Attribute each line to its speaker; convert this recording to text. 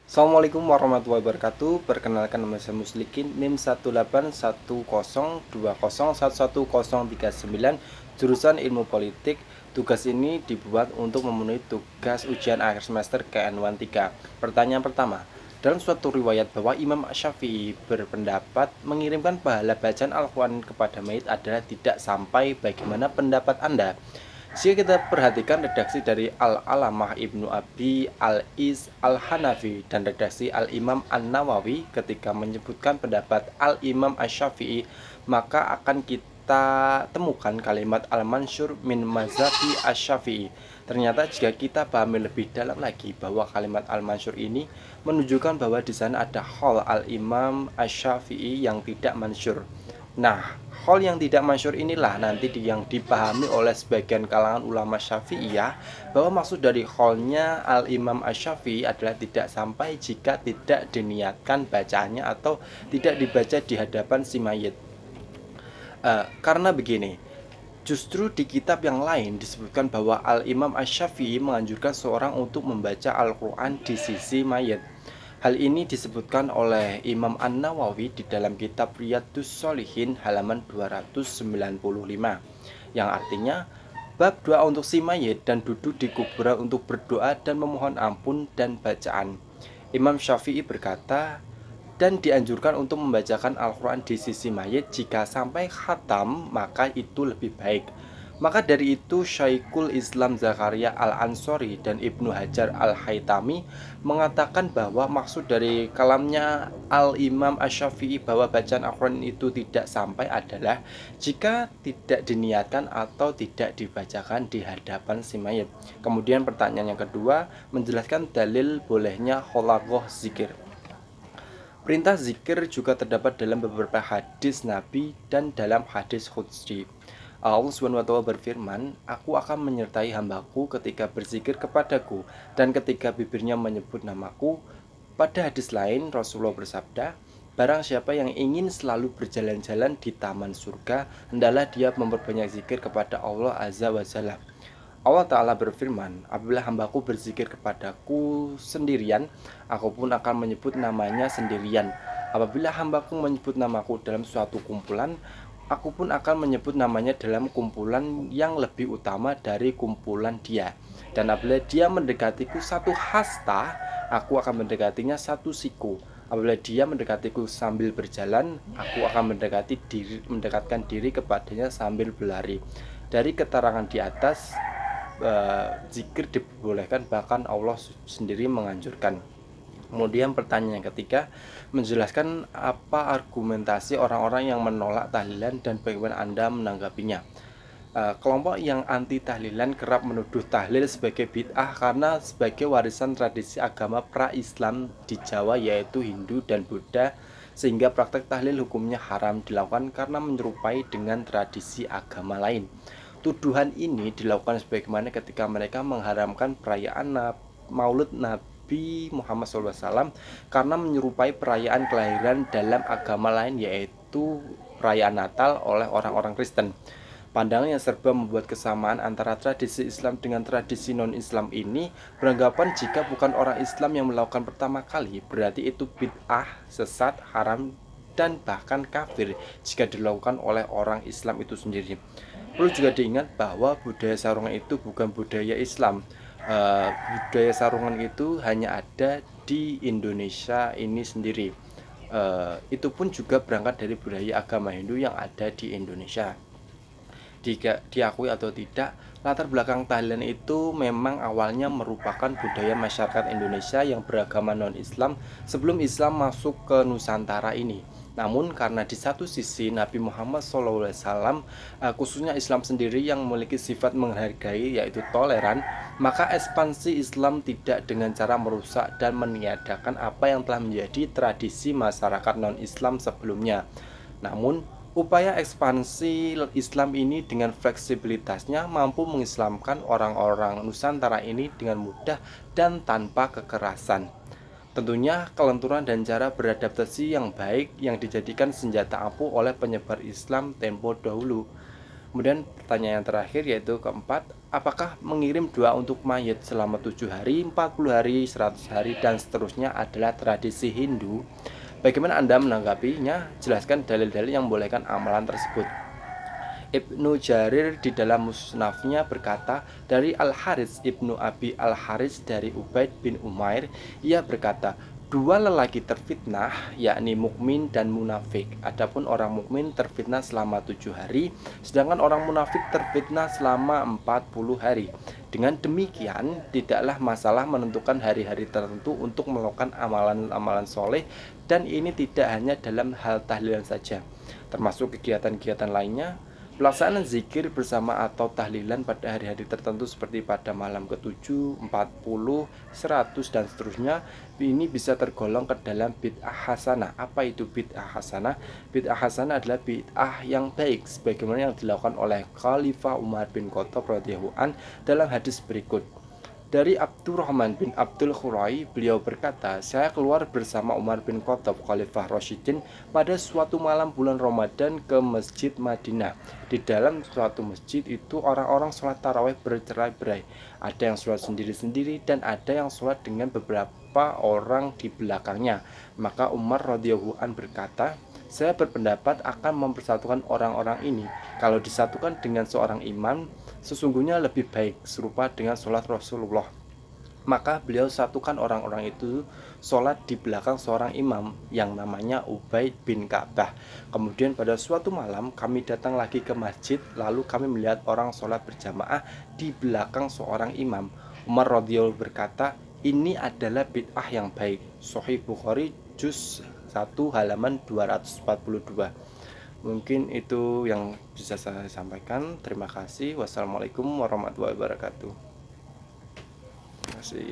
Speaker 1: Assalamualaikum warahmatullahi wabarakatuh. Perkenalkan, nama saya Muslikin, NIM 18102011139, jurusan Ilmu Politik. Tugas ini dibuat untuk memenuhi tugas ujian akhir semester KN13. Pertanyaan pertama. Dalam suatu riwayat bahwa Imam Syafi'i berpendapat mengirimkan pahala bacaan Al-Quran kepada mayit adalah tidak sampai. Bagaimana pendapat Anda? Jika kita perhatikan redaksi dari Al-Alamah Ibnu Abi Al-Is Al-Hanafi dan redaksi Al-Imam An-Nawawi ketika menyebutkan pendapat Al-Imam Asy-Syafi'i, maka akan kita temukan kalimat Al-Mansyur min Mazhabi Asy-Syafi'i. Ternyata jika kita pahami lebih dalam lagi bahwa kalimat Al-Mansyur ini menunjukkan bahwa di sana ada hal Al-Imam Asy-Syafi'i yang tidak mansyur. Nah, hal yang tidak masyhur inilah nanti yang dipahami oleh sebagian kalangan ulama Syafi'iyah bahwa maksud dari halnya Al-Imam Asy-Syafi'i adalah tidak sampai jika tidak diniatkan bacaannya atau tidak dibaca di hadapan si mayit. Karena begini, justru di kitab yang lain disebutkan bahwa Al-Imam Asy-Syafi'i menganjurkan seorang untuk membaca Al-Quran di sisi mayit. Hal ini disebutkan oleh Imam An-Nawawi di dalam kitab Riyadhus Shalihin halaman 295, yang artinya bab doa untuk si mayit dan duduk di kuburan untuk berdoa dan memohon ampun dan bacaan. Imam Syafi'i berkata, dan dianjurkan untuk membacakan Al-Quran di sisi mayit jika sampai khatam, maka itu lebih baik. Maka dari itu Syekhul Islam Zakaria Al-Ansori dan Ibnu Hajar Al-Haytami mengatakan bahwa maksud dari kalamnya Al-Imam Asy-Syafi'i bahwa bacaan Al-Quran itu tidak sampai adalah jika tidak diniatkan atau tidak dibacakan di hadapan si mayit. Kemudian pertanyaan yang kedua menjelaskan dalil bolehnya holagoh zikir. Perintah zikir juga terdapat dalam beberapa hadis Nabi dan dalam hadis Qudsi. Allah SWT berfirman, "Aku akan menyertai hambaku ketika berzikir kepadaku dan ketika bibirnya menyebut namaku." Pada hadis lain, Rasulullah bersabda, "Barang siapa yang ingin selalu berjalan-jalan di taman surga, hendaklah dia memperbanyak zikir kepada Allah Azza wa Jalla." Allah Ta'ala berfirman, "Apabila hambaku berzikir kepadaku sendirian, aku pun akan menyebut namanya sendirian. Apabila hambaku menyebut namaku dalam suatu kumpulan, aku pun akan menyebut namanya dalam kumpulan yang lebih utama dari kumpulan dia. Dan apabila dia mendekatiku satu hasta, aku akan mendekatinya satu siku. Apabila dia mendekatiku sambil berjalan, aku akan mendekatkan diri kepadanya sambil berlari." Dari keterangan di atas, zikir dibolehkan, bahkan Allah sendiri menganjurkan. Kemudian pertanyaan yang ketiga menjelaskan apa argumentasi orang-orang yang menolak tahlilan dan bagaimana Anda menanggapinya. Kelompok yang anti tahlilan kerap menuduh tahlil sebagai bid'ah karena sebagai warisan tradisi agama pra-Islam di Jawa yaitu Hindu dan Buddha, sehingga praktek tahlil hukumnya haram dilakukan karena menyerupai dengan tradisi agama lain. Tuduhan ini dilakukan sebagaimana ketika mereka mengharamkan perayaan Maulud Nabi Muhammad SAW karena menyerupai perayaan kelahiran dalam agama lain yaitu perayaan Natal oleh orang-orang Kristen. Pandangan yang serba membuat kesamaan antara tradisi Islam dengan tradisi non-Islam ini beranggapan jika bukan orang Islam yang melakukan pertama kali, berarti itu bid'ah, sesat, haram, dan bahkan kafir jika dilakukan oleh orang Islam itu sendiri. Perlu juga diingat bahwa budaya sarungan itu bukan budaya Islam. Budaya sarungan itu hanya ada di Indonesia ini sendiri. Itu pun juga berangkat dari budaya agama Hindu yang ada di Indonesia. Diakui atau tidak, latar belakang tahlilan itu memang awalnya merupakan budaya masyarakat Indonesia yang beragama non-Islam sebelum Islam masuk ke Nusantara ini. Namun karena di satu sisi Nabi Muhammad SAW, khususnya Islam sendiri yang memiliki sifat menghargai yaitu toleran, maka ekspansi Islam tidak dengan cara merusak dan meniadakan apa yang telah menjadi tradisi masyarakat non-Islam sebelumnya. Namun upaya ekspansi Islam ini dengan fleksibilitasnya mampu mengislamkan orang-orang Nusantara ini dengan mudah dan tanpa kekerasan. Tentunya kelenturan dan cara beradaptasi yang baik yang dijadikan senjata ampuh oleh penyebar Islam tempo dahulu. Kemudian pertanyaan yang terakhir yaitu keempat, apakah mengirim doa untuk mayat selama 7 hari, 40 hari, 100 hari, dan seterusnya adalah tradisi Hindu? Bagaimana Anda menanggapinya? Jelaskan dalil-dalil yang membolehkan amalan tersebut. Ibnu Jarir di dalam musnafnya berkata, dari Al-Harits Ibnu Abi Al-Harits dari Ubaid bin Umair, ia berkata, dua lelaki terfitnah, yakni mukmin dan munafik. Adapun orang mukmin terfitnah selama 7 hari, sedangkan orang munafik terfitnah selama 40 hari. Dengan demikian, tidaklah masalah menentukan hari-hari tertentu untuk melakukan amalan-amalan soleh, dan ini tidak hanya dalam hal tahlilan saja, termasuk kegiatan-kegiatan lainnya. Pelaksanaan zikir bersama atau tahlilan pada hari-hari tertentu seperti pada malam ke-7, 40, 100, dan seterusnya, ini bisa tergolong ke dalam bid'ah hasanah. Apa itu bid'ah hasanah? Bid'ah hasanah adalah bid'ah yang baik sebagaimana yang dilakukan oleh Khalifah Umar bin Khattab radhiyallahu an dalam hadis berikut. Dari Abdurrahman bin Abdul Khurai, beliau berkata, saya keluar bersama Umar bin Khattab, Khalifah Rasyidin, pada suatu malam bulan Ramadan ke Masjid Madinah. Di dalam suatu masjid itu orang-orang sholat tarawih bercerai-berai. Ada yang sholat sendiri-sendiri dan ada yang sholat dengan beberapa orang di belakangnya. Maka Umar radhiyallahu an berkata, saya berpendapat akan mempersatukan orang-orang ini. Kalau disatukan dengan seorang imam, sesungguhnya lebih baik, serupa dengan sholat Rasulullah. Maka beliau satukan orang-orang itu sholat di belakang seorang imam yang namanya Ubaid bin Ka'bah. Kemudian pada suatu malam kami datang lagi ke masjid, lalu kami melihat orang sholat berjamaah di belakang seorang imam. Umar radhiyallahu berkata, ini adalah bid'ah yang baik. Sahih Bukhari juz 1 halaman 242. Mungkin itu yang bisa saya sampaikan. Terima kasih. Wassalamualaikum warahmatullahi wabarakatuh. Terima kasih.